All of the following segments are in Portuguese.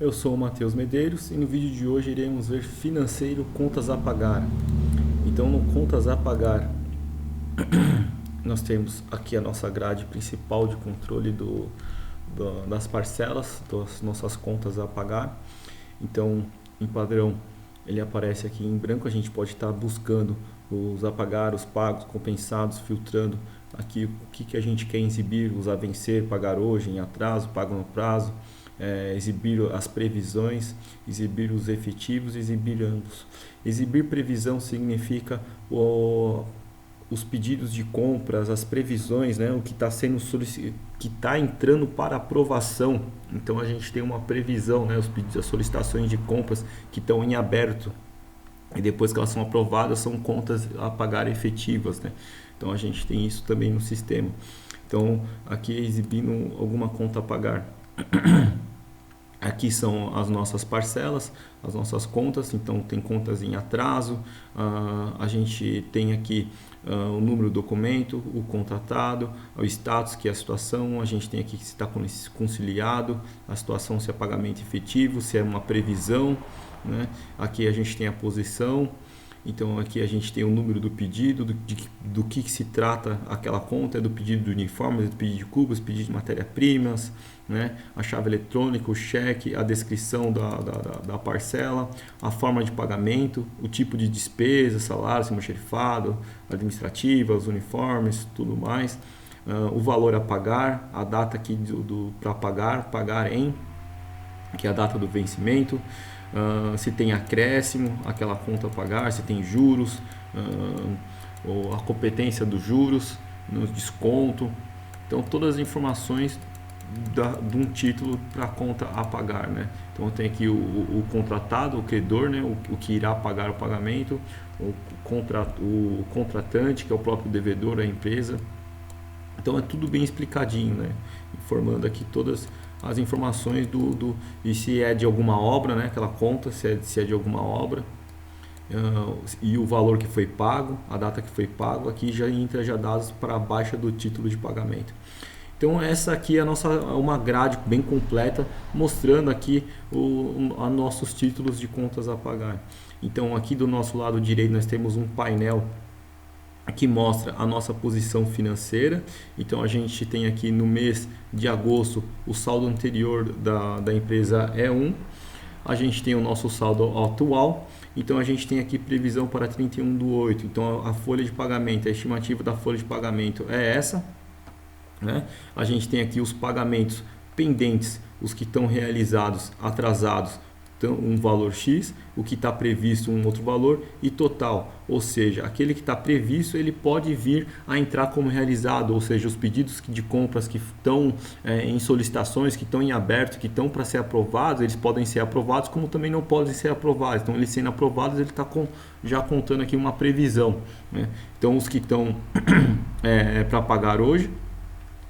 Eu sou o Matheus Medeiros e no vídeo de hoje iremos ver financeiro contas a pagar. Então no contas a pagar nós temos aqui a nossa grade principal de controle das parcelas, das nossas contas a pagar. Então em padrão ele aparece aqui em branco, a gente pode estar buscando os a pagar, os pagos, compensados, filtrando aqui o que a gente quer exibir, os a vencer, pagar hoje, em atraso, pago no prazo. Exibir as previsões, exibir os efetivos, exibir ambos. Exibir previsão significa os pedidos de compras, as previsões, né, o que está sendo que está entrando para aprovação. Então a gente tem uma previsão, né, os pedidos, as solicitações de compras que estão em aberto. E depois que elas são aprovadas, são contas a pagar efetivas, né? Então a gente tem isso também no sistema. Então aqui exibindo alguma conta a pagar. Aqui são as nossas parcelas, as nossas contas, então tem contas em atraso, a gente tem aqui o número do documento, o contratado, o status, que é a situação, a gente tem aqui se está conciliado, a situação, se é pagamento efetivo, se é uma previsão, né? Aqui a gente tem a posição. Então aqui a gente tem o número do pedido, do que se trata aquela conta, é do pedido do uniforme, do pedido de cubos, pedido de matéria-primas, né? A chave eletrônica, o cheque, a descrição da parcela, a forma de pagamento, o tipo de despesa, salário, almoxarifado, administrativa, os uniformes, tudo mais, o valor a pagar, a data aqui para pagar em, que é a data do vencimento. Se tem acréscimo, aquela conta a pagar, se tem juros, ou a competência dos juros, no desconto. Então todas as informações de um título para a conta a pagar, né? Então tem aqui o contratado, o credor, né? O que irá pagar o pagamento, o contratante, que é o próprio devedor, a empresa. Então é tudo bem explicadinho, né? Informando aqui todas as informações e se é de alguma obra, né? Aquela conta, se é de alguma obra, e o valor que foi pago, a data que foi pago. Aqui já entra já dados para a baixa do título de pagamento. Então essa aqui é uma grade bem completa, mostrando aqui os nossos títulos de contas a pagar. Então aqui do nosso lado direito nós temos um painel que mostra a nossa posição financeira. Então a gente tem aqui no mês de agosto o saldo anterior da empresa é 1. A gente tem o nosso saldo atual. Então a gente tem aqui previsão para 31/8. Então a folha de pagamento, a estimativa da folha de pagamento é essa, né? A gente tem aqui os pagamentos pendentes, os que estão realizados, atrasados, um valor X, o que está previsto um outro valor, e total, ou seja, aquele que está previsto ele pode vir a entrar como realizado, ou seja, os pedidos de compras que estão em solicitações, que estão em aberto, que estão para ser aprovados, eles podem ser aprovados como também não podem ser aprovados. Então eles sendo aprovados, ele está já contando aqui uma previsão, né? Então os que estão para pagar hoje,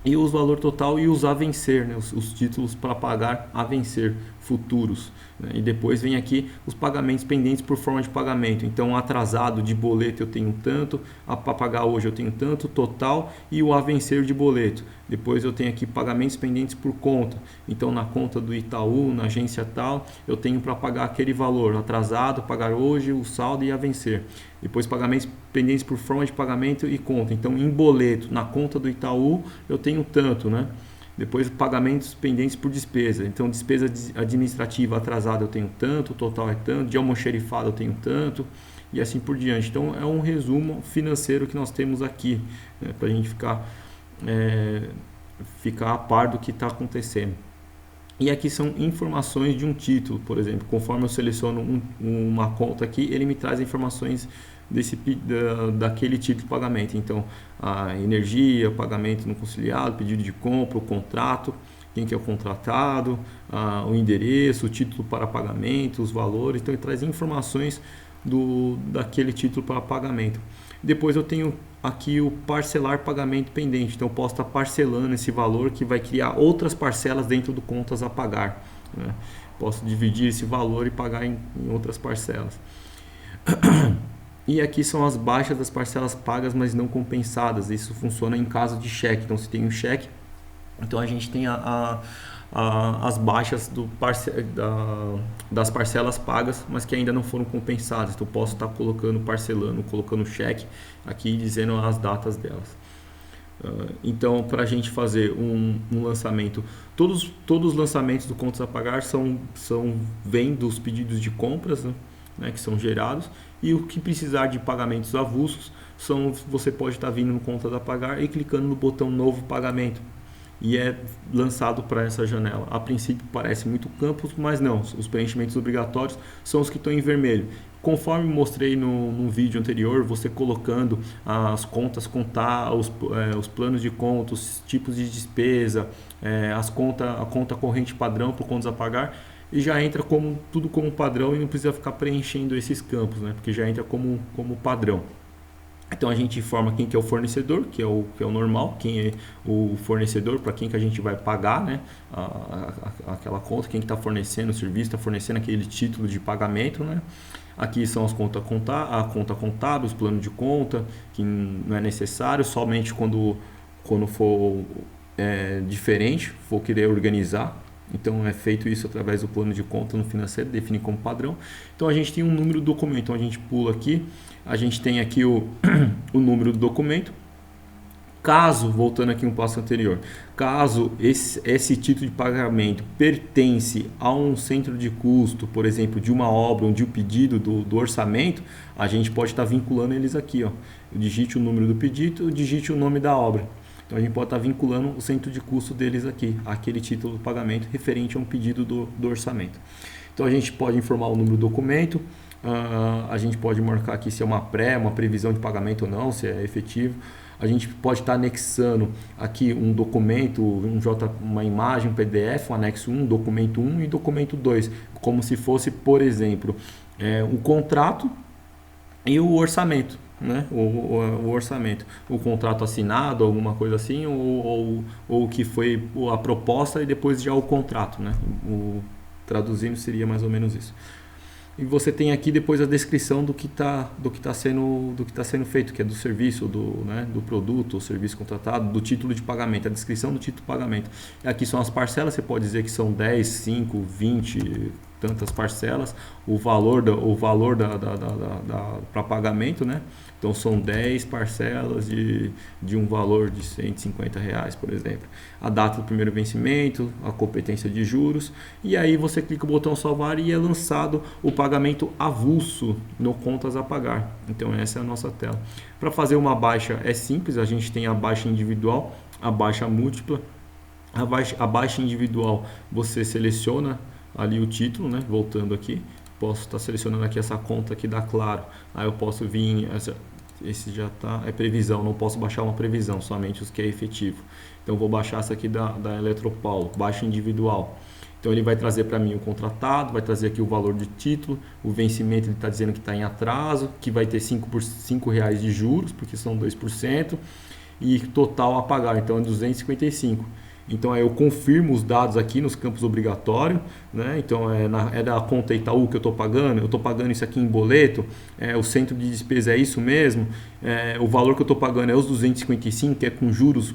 e os valor total e os a vencer, né? Os títulos para pagar a vencer futuros, né? E depois vem aqui os pagamentos pendentes por forma de pagamento. Então atrasado de boleto eu tenho tanto, para pagar hoje eu tenho tanto, total, e o a vencer de boleto. Depois eu tenho aqui pagamentos pendentes por conta. Então na conta do Itaú, na agência tal, eu tenho para pagar aquele valor atrasado, pagar hoje, o saldo e a vencer. Depois pagamentos pendentes por forma de pagamento e conta. Então em boleto, na conta do Itaú eu tenho tanto, né? Depois pagamentos pendentes por despesa. Então despesa administrativa atrasada eu tenho tanto, total é tanto, de almoxarifado eu tenho tanto, e assim por diante. Então é um resumo financeiro que nós temos aqui, né, para a gente ficar a par do que está acontecendo. E aqui são informações de um título, por exemplo. Conforme eu seleciono uma conta aqui, ele me traz informações daquele tipo de pagamento. Então a energia, pagamento não conciliado, pedido de compra, o contrato, quem que é o contratado, o endereço, o título para pagamento, os valores. Então ele traz informações daquele título para pagamento. Depois eu tenho aqui o parcelar pagamento pendente. Então eu posso estar parcelando esse valor, que vai criar outras parcelas dentro do contas a pagar, né? Posso dividir esse valor e pagar em outras parcelas. E aqui são as baixas das parcelas pagas, mas não compensadas. Isso funciona em caso de cheque. Então se tem um cheque, então a gente tem as baixas das parcelas pagas, mas que ainda não foram compensadas. Então, eu posso estar colocando, parcelando, colocando cheque aqui dizendo as datas delas. Então, para a gente fazer um lançamento, todos os lançamentos do contas a pagar vêm dos pedidos de compras, né, que são gerados, e o que precisar de pagamentos avulsos você pode estar vindo no contas a pagar e clicando no botão novo pagamento e é lançado para essa janela. A princípio parece muito campos, mas não, os preenchimentos obrigatórios são os que estão em vermelho. Conforme mostrei no vídeo anterior, você colocando as contas, contar os planos de conta, os tipos de despesa, a conta corrente padrão para o contas a pagar, e já entra tudo como padrão e não precisa ficar preenchendo esses campos, né? Porque já entra como padrão. Então a gente informa quem que é o fornecedor, que é o normal, quem é o fornecedor, para quem que a gente vai pagar, né, aquela conta, quem que está fornecendo o serviço, está fornecendo aquele título de pagamento, né. Aqui são as conta contábil, os planos de conta, que não é necessário, somente quando for diferente, for querer organizar. Então é feito isso através do plano de conta no financeiro, define como padrão. Então a gente tem um número do documento, então a gente pula aqui, a gente tem aqui o número do documento. Caso, voltando aqui um passo anterior, caso esse título de pagamento pertence a um centro de custo, por exemplo, de uma obra ou de um pedido do orçamento, a gente pode estar vinculando eles aqui, ó. Digite o número do pedido, digite o nome da obra. Então a gente pode estar vinculando o centro de custo deles aqui, aquele título de pagamento referente a um pedido do orçamento. Então a gente pode informar o número do documento, a gente pode marcar aqui se é uma previsão de pagamento ou não, se é efetivo. A gente pode estar anexando aqui um documento, uma imagem, um PDF, um anexo 1, documento 1 e documento 2, como se fosse, por exemplo, o contrato e o orçamento. Né? O orçamento, o contrato assinado, alguma coisa assim, ou o que foi a proposta e depois já o contrato, né? Traduzindo seria mais ou menos isso. E você tem aqui depois a descrição do que está sendo feito, que é do serviço, do produto, o serviço contratado, do título de pagamento, a descrição do título de pagamento. E aqui são as parcelas, você pode dizer que são 10, 5, 20, tantas parcelas, o valor para pagamento, né? Então são 10 parcelas de um valor de R$150, por exemplo. A data do primeiro vencimento, a competência de juros, e aí você clica o botão salvar e é lançado o pagamento avulso no contas a pagar. Então essa é a nossa tela. Para fazer uma baixa é simples, a gente tem a baixa individual, a baixa múltipla. A baixa individual você seleciona ali o título, né? Voltando aqui, posso estar selecionando aqui essa conta aqui da Claro, aí eu posso vir, esse já está, é previsão, não posso baixar uma previsão, somente os que é efetivo. Então vou baixar essa aqui da Eletropaulo, baixa individual. Então ele vai trazer para mim o contratado, vai trazer aqui o valor de título, o vencimento ele está dizendo que está em atraso, que vai ter R$5 de juros, porque são 2%, e total a pagar, então é 255. Então eu confirmo os dados aqui nos campos obrigatórios, né? Então é da conta Itaú que eu estou pagando isso aqui em boleto, o centro de despesa é isso mesmo, o valor que eu estou pagando é os 255, que é com juros,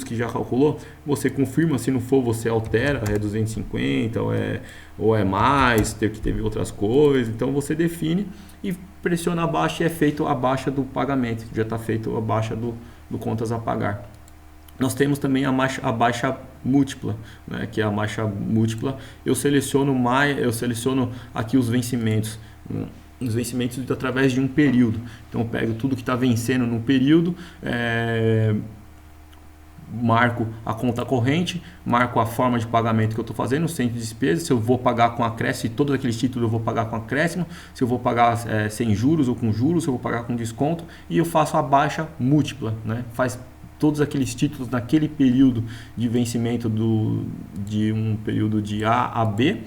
que já calculou. Você confirma, se não for você altera, é 250 ou é mais, que teve outras coisas. Então você define e pressiona abaixo e é feito a baixa do pagamento, já está feito a baixa do contas a pagar. Nós temos também a baixa múltipla, né? Que é a baixa múltipla. Eu seleciono aqui os vencimentos, através de um período. Então eu pego tudo que está vencendo no período, marco a conta corrente, marco a forma de pagamento que eu estou fazendo, o centro de despesa, se eu vou pagar com acréscimo, e todos aqueles títulos eu vou pagar com acréscimo, se eu vou pagar sem juros ou com juros, se eu vou pagar com desconto, e eu faço a baixa múltipla, né? Faz todos aqueles títulos naquele período de vencimento de um período de A a B,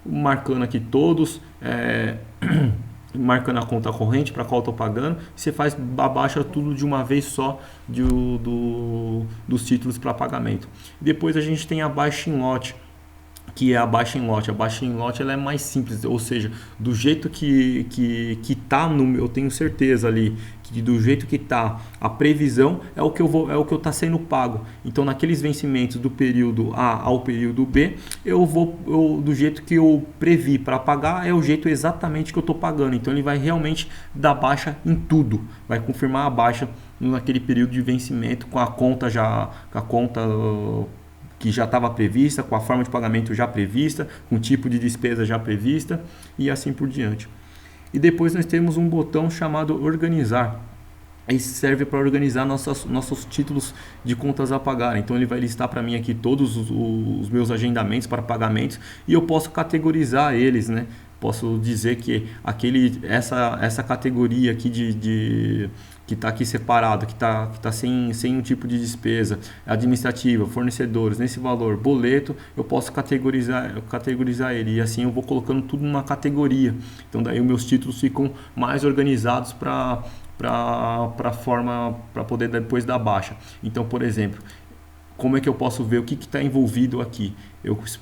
marcando aqui todos, marcando a conta corrente para qual estou pagando. Você faz a baixa tudo de uma vez só dos títulos para pagamento. Depois a gente tem a baixa em lote. que é a baixa em lote. A baixa em lote ela é mais simples, ou seja, do jeito que tá no, eu tenho certeza ali que do jeito que tá a previsão é o que eu tá sendo pago. Então naqueles vencimentos do período A ao período B, eu do jeito que eu previ para pagar é o jeito exatamente que eu tô pagando. Então ele vai realmente dar baixa em tudo, vai confirmar a baixa naquele período de vencimento com a conta que já estava prevista, com a forma de pagamento já prevista, com o tipo de despesa já prevista e assim por diante. E depois nós temos um botão chamado organizar. Esse serve para organizar nossos títulos de contas a pagar. Então ele vai listar para mim aqui todos os meus agendamentos para pagamentos e eu posso categorizar eles, né? Posso dizer que essa categoria aqui que está aqui separado, que tá sem um tipo de despesa administrativa, fornecedores, nesse valor, boleto, eu posso categorizar ele e assim eu vou colocando tudo numa categoria. Então daí os meus títulos ficam mais organizados para poder depois dar baixa. Então, por exemplo, como é que eu posso ver o que está envolvido aqui?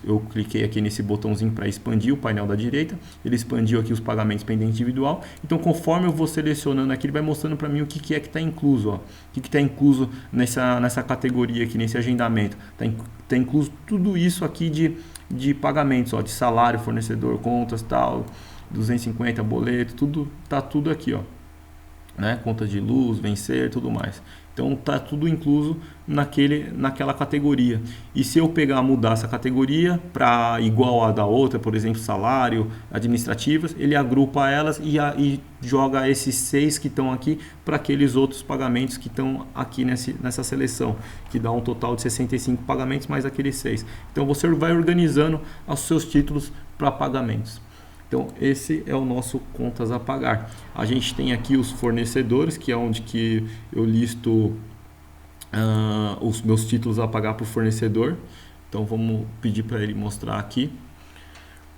Eu cliquei aqui nesse botãozinho para expandir o painel da direita, ele expandiu aqui os pagamentos pendente individual, então conforme eu vou selecionando aqui, ele vai mostrando para mim o que é que está incluso, ó. O que está incluso nessa categoria aqui, nesse agendamento. Tá incluso tudo isso aqui de pagamentos, ó, de salário, fornecedor, contas, tal, 250, boleto, tá tudo aqui, ó. Né? Conta de luz, vencer, tudo mais. Então tá tudo incluso naquela categoria. E se eu mudar essa categoria para igual a da outra, por exemplo, salário, administrativas, ele agrupa elas e joga esses 6 que estão aqui para aqueles outros pagamentos que estão aqui nessa seleção, que dá um total de 65 pagamentos mais aqueles 6. Então você vai organizando os seus títulos para pagamentos. Então esse é o nosso contas a pagar. A gente tem aqui os fornecedores, que é onde que eu listo os meus títulos a pagar para o fornecedor. Então vamos pedir para ele mostrar aqui.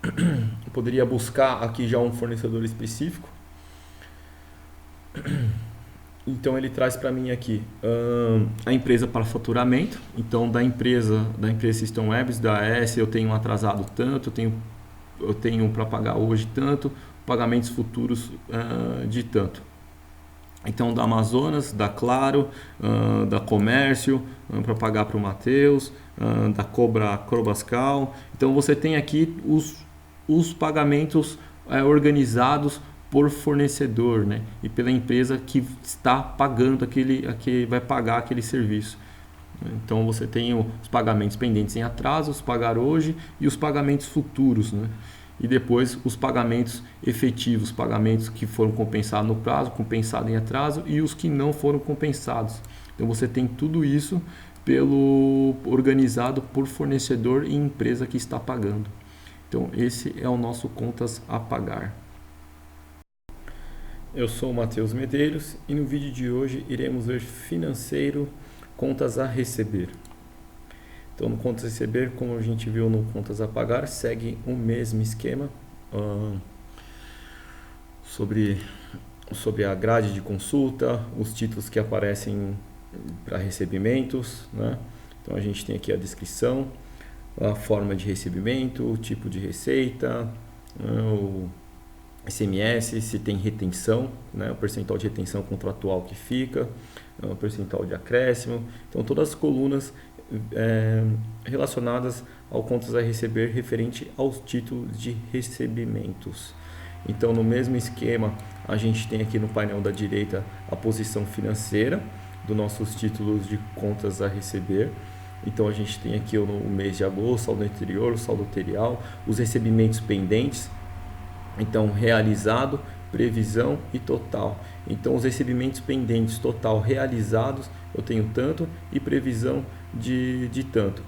Eu poderia buscar aqui já um fornecedor específico. Então ele traz para mim aqui a empresa para faturamento. Então da empresa System Webs, da AS, eu tenho atrasado tanto, eu tenho para pagar hoje tanto, pagamentos futuros de tanto. Então da Amazonas, da Claro, da Comércio, para pagar para o Matheus, da Crobascal. Então você tem aqui os pagamentos organizados por fornecedor, né? E pela empresa que está pagando que vai pagar aquele serviço. Então você tem os pagamentos pendentes em atraso, os pagar hoje e os pagamentos futuros, né? E depois os pagamentos efetivos, pagamentos que foram compensados no prazo, compensados em atraso e os que não foram compensados. Então você tem tudo isso organizado por fornecedor e empresa que está pagando. Então esse é o nosso contas a pagar. Eu sou o Matheus Medeiros e no vídeo de hoje iremos ver financeiro, contas a receber. Então no contas a receber, como a gente viu no contas a pagar, segue o mesmo esquema sobre a grade de consulta, os títulos que aparecem para recebimentos, né? Então a gente tem aqui a descrição, a forma de recebimento, o tipo de receita, o SMS, se tem retenção, né? O percentual de retenção contratual que fica, o percentual de acréscimo. Então todas as colunas relacionadas ao contas a receber referente aos títulos de recebimentos. Então no mesmo esquema a gente tem aqui no painel da direita a posição financeira dos nossos títulos de contas a receber. Então a gente tem aqui o mês de agosto, saldo anterior, saldo anterior, os recebimentos pendentes, então realizado, previsão e total. Então os recebimentos pendentes total realizados eu tenho tanto e previsão de tanto.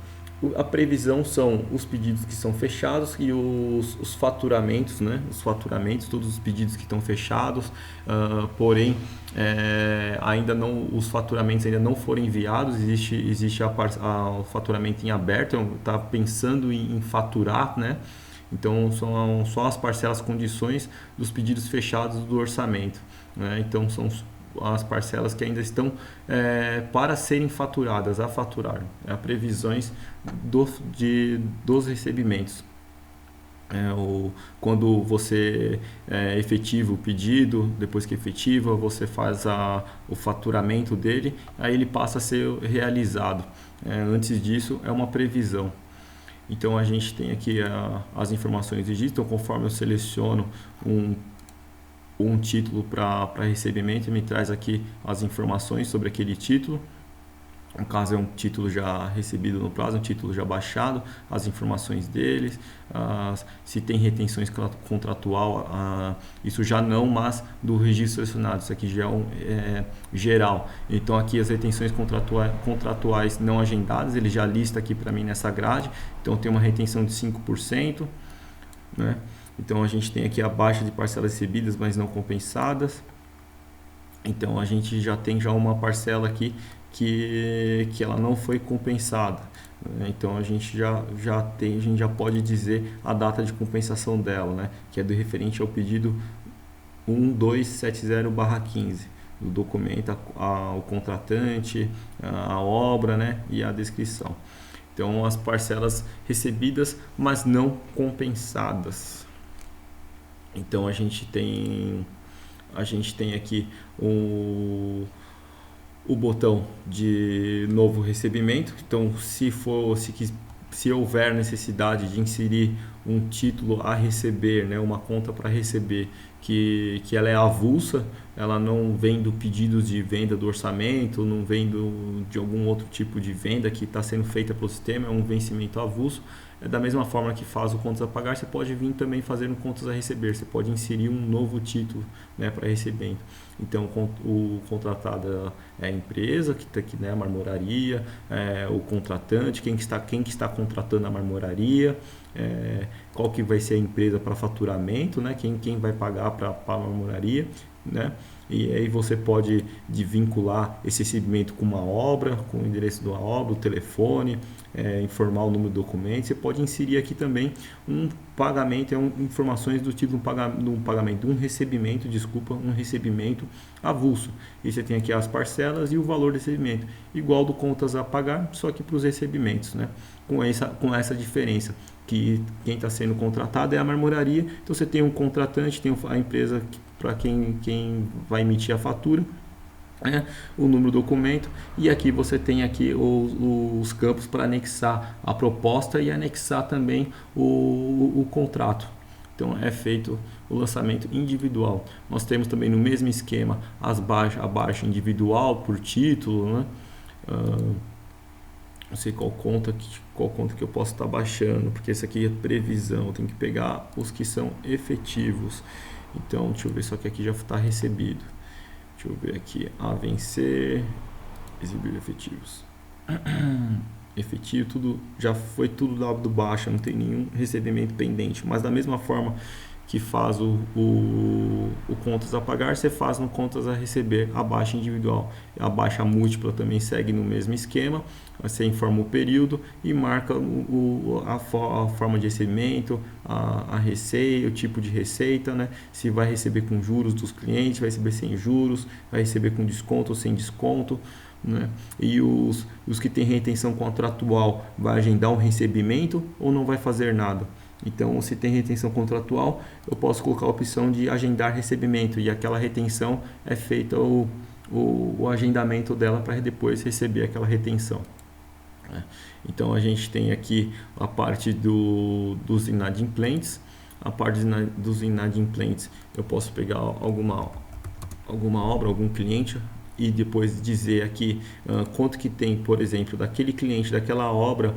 A previsão são os pedidos que são fechados e os faturamentos, né? Os faturamentos, todos os pedidos que estão fechados, porém ainda não, os faturamentos ainda não foram enviados, existe o faturamento em aberto, está pensando em faturar, né? Então são só as parcelas condições dos pedidos fechados do orçamento, né? Então são as parcelas que ainda estão para serem faturadas, a faturar, as previsões dos recebimentos. Quando você efetiva o pedido, depois que efetiva, você faz o faturamento dele, aí ele passa a ser realizado. Antes disso, é uma previsão. Então, a gente tem aqui as informações digitais, conforme eu seleciono um título para recebimento, me traz aqui as informações sobre aquele título. No caso é um título já recebido no prazo, um título já baixado, as informações deles, se tem retenções contratual, isso já não, mas do registro selecionado, isso aqui já é geral. Então aqui as retenções contratuais não agendadas, ele já lista aqui para mim nessa grade, então tem uma retenção de 5%, né? Então a gente tem aqui a baixa de parcelas recebidas, mas não compensadas. Então a gente já tem uma parcela aqui que ela não foi compensada, né? Então a gente já pode dizer a data de compensação dela, né? Que é do referente ao pedido 1270/15 do documento, o contratante, a obra, né? E a descrição. Então as parcelas recebidas, mas não compensadas. Então a gente tem aqui o botão de novo recebimento. Então, se houver necessidade de inserir um título a receber, né, uma conta para receber, que ela é avulsa, ela não vem do pedido de venda do orçamento, não vem de algum outro tipo de venda que está sendo feita pelo sistema, é um vencimento avulso. Da mesma forma que faz o contas a pagar, você pode vir também fazer um contas a receber, você pode inserir um novo título, né, para recebimento. Então o contratado é a empresa que está aqui, né, a marmoraria, o contratante, quem que está contratando a marmoraria, qual que vai ser a empresa para faturamento, né, quem vai pagar para a marmoraria, né? E aí você pode vincular esse recebimento com uma obra, com o endereço da obra, o telefone, informar o número do documento. Você pode inserir aqui também um pagamento, informações do tipo um recebimento avulso. E você tem aqui as parcelas e o valor do recebimento, igual do contas a pagar, só que para os recebimentos, né? Com essa diferença, que quem está sendo contratado é a marmoraria. Então você tem um contratante, tem a empresa para quem vai emitir a fatura, o número do documento, e aqui você tem aqui os campos para anexar a proposta e anexar também o contrato. Então é feito o lançamento individual. Nós temos também no mesmo esquema a baixa individual por título, né? Não sei qual conta que eu posso estar baixando, porque esse aqui é previsão, eu tenho que pegar os que são efetivos. Então, deixa eu ver só que aqui já está recebido. Deixa eu ver aqui, a vencer, exibir efetivos. Efetivo, já foi tudo do baixa, não tem nenhum recebimento pendente. Mas da mesma forma que faz o contas a pagar, você faz no contas a receber a baixa individual. A baixa múltipla também segue no mesmo esquema. Você informa o período e marca a forma de recebimento, a receita, o tipo de receita, né? Se vai receber com juros dos clientes, vai receber sem juros, vai receber com desconto ou sem desconto, né? E os que têm retenção contratual, vai agendar um recebimento ou não vai fazer nada. Então, se tem retenção contratual, eu posso colocar a opção de agendar recebimento, e aquela retenção é feita o agendamento dela para depois receber aquela retenção. Então a gente tem aqui a parte dos inadimplentes. A parte dos inadimplentes, eu posso pegar alguma obra, algum cliente, e depois dizer aqui quanto que tem, por exemplo, daquele cliente, daquela obra,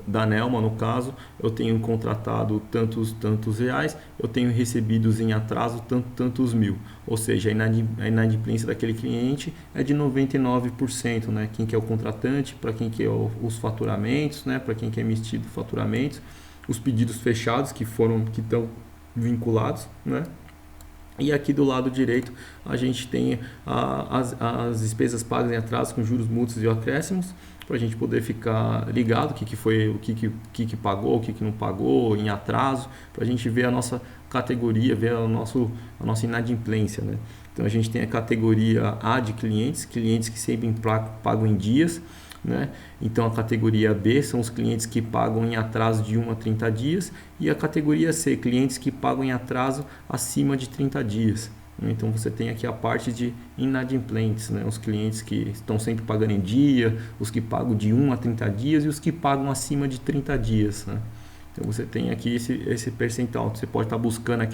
da Nelma no caso, eu tenho contratado tantos reais, eu tenho recebidos em atraso tantos mil, ou seja, a inadimplência daquele cliente é de 99%, né? Quem que é o contratante, para quem que é os faturamentos, né? Para quem que é emitido faturamentos, os pedidos fechados que estão vinculados, né? E aqui do lado direito a gente tem as despesas pagas em atraso com juros mútuos e acréscimos, para a gente poder ficar ligado o que que pagou, o que não pagou em atraso, para a gente ver a nossa categoria, ver a nossa inadimplência, né? Então a gente tem a categoria A de clientes que sempre pagam em dias, né? Então a categoria B são os clientes que pagam em atraso de 1 a 30 dias e a categoria C, clientes que pagam em atraso acima de 30 dias. Então você tem aqui a parte de inadimplentes, né? Os clientes que estão sempre pagando em dia, os que pagam de 1 a 30 dias e os que pagam acima de 30 dias, né? Então você tem aqui esse percentual. Você pode estar buscando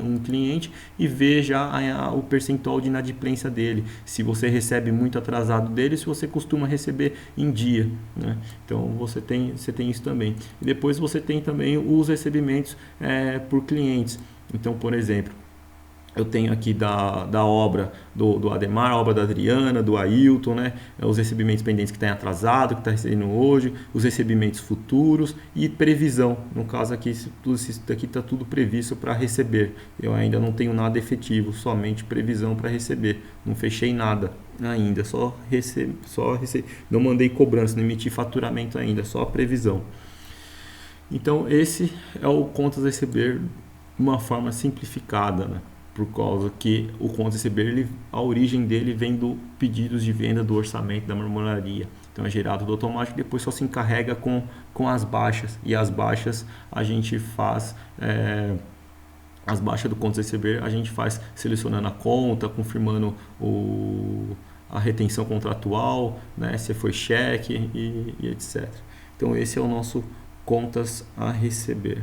um cliente e ver já o percentual de inadimplência dele. Se você recebe muito atrasado dele, se você costuma receber em dia, né? Então você tem isso também. E depois você tem também os recebimentos por clientes. Então, por exemplo, eu tenho aqui da obra do Ademar, a obra da Adriana, do Ailton, né? Os recebimentos pendentes que está atrasado, que está recebendo hoje, os recebimentos futuros e previsão. No caso aqui, isso daqui está tudo previsto para receber. Eu ainda não tenho nada efetivo, somente previsão para receber. Não fechei nada ainda, só recebi. Não mandei cobrança, não emiti faturamento ainda, só a previsão. Então esse é o contas a receber de uma forma simplificada, né? Por causa que o contas a receber, a origem dele vem do pedidos de venda do orçamento da marmoraria. Então é gerado do automático, depois só se encarrega com as baixas. E as baixas a gente faz... as baixas do contas a receber a gente faz selecionando a conta, confirmando a retenção contratual, né, se foi cheque e etc. Então esse é o nosso contas a receber.